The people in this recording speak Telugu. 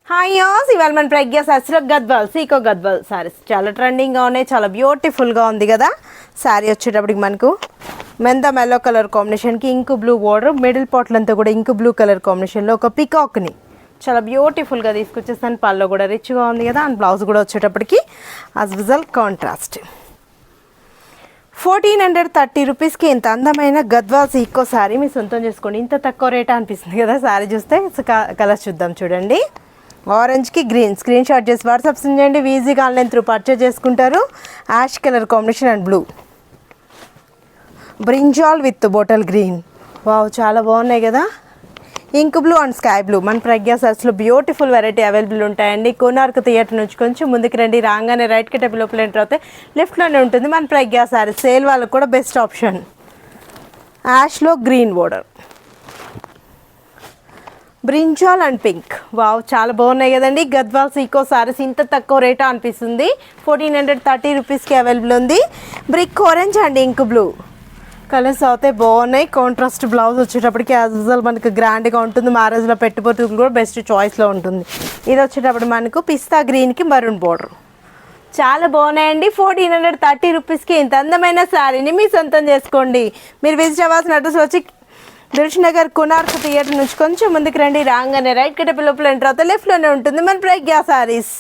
హాయ్ యోస్ ఇవాళ మన ప్రజ్ఞ సారీస్లో గద్వాల్ సీకో గద్వాల్ సారీస్ చాలా ట్రెండింగ్గా ఉన్నాయి, చాలా బ్యూటిఫుల్గా ఉంది కదా. శారీ వచ్చేటప్పటికి మనకు మెందం ఎల్లో కలర్ కాంబినేషన్కి ఇంకు బ్లూ బోర్డర్, మిడిల్ పాట్లంతా కూడా ఇంకు బ్లూ కలర్ కాంబినేషన్లో ఒక పికాక్ని చాలా బ్యూటిఫుల్గా తీసుకొచ్చేస్తాను. పళ్ళు కూడా రిచ్గా ఉంది కదా. అండ్ బ్లౌజ్ కూడా వచ్చేటప్పటికి యాజ్ విజల్ కాంట్రాస్ట్. 1430 రూపీస్కి ఇంత అందమైన గద్వాల్ సీకో శారీ మీ సొంతం చేసుకోండి. ఇంత తక్కువ రేట్ అనిపిస్తుంది కదా శారీ చూస్తే. కలర్స్ చూద్దాం చూడండి. ఆరెంజ్కి గ్రీన్ స్క్రీన్ షాట్ చేసి వాట్సాప్ చేయండి. ఈజీగా ఆన్లైన్ త్రూ పర్చేజ్ చేసుకుంటారు. Ash colour combination and blue, brinjal with bottle green. Wow చాలా బాగున్నాయి కదా. Ink blue and sky blue. మన ప్రజ్ఞా సారీస్లో బ్యూటిఫుల్ వెరైటీ అవైలబుల్ ఉంటాయండి. కోనార్క్ థియేటర్ నుంచి కొంచెం ముందుకు రండి, రాగానే రైట్కి టెప్ లోపల ఎంటర్ అవుతే లెఫ్ట్లోనే ఉంటుంది మన ప్రజ్ఞా సారీస్. సేల్ వాళ్ళకు కూడా బెస్ట్ ఆప్షన్. యాష్లో green border, brinjal and pink. Wow చాలా బాగున్నాయి కదండి. గద్వాల్ సీకో సారీస్ ఇంత తక్కువ రేటా అనిపిస్తుంది. 1430 రూపీస్కి అవైలబుల్ ఉంది. Brick orange and ink blue colours అయితే బాగున్నాయి. కాంట్రాస్ట్ బ్లౌజ్ వచ్చేటప్పటికి యాజ్ యూజువల్ మనకు గ్రాండ్గా ఉంటుంది. మ్యారేజ్లో పెట్టుబడులు కూడా బెస్ట్ చాయిస్లో ఉంటుంది. ఇది వచ్చేటప్పుడు మనకు పిస్తా గ్రీన్కి మరూన్ బోర్డర్. చాలా బాగున్నాయండి. 1430 రూపీస్కి ఇంత అందమైన శారీని మీ సొంతం చేసుకోండి. మీరు విజిట్ అవ్వాల్సిన అడ్రస్ వచ్చి దిల్షుక్నగర్ కోనార్క్ థియేటర్ నుంచి కొంచెం ముందుకు రండి, రాగానే రైట్ కట్ట లోపల ఎంటర్ అవుతే లెఫ్ట్లోనే ఉంటుంది మన ప్రజ్ఞా సారీస్.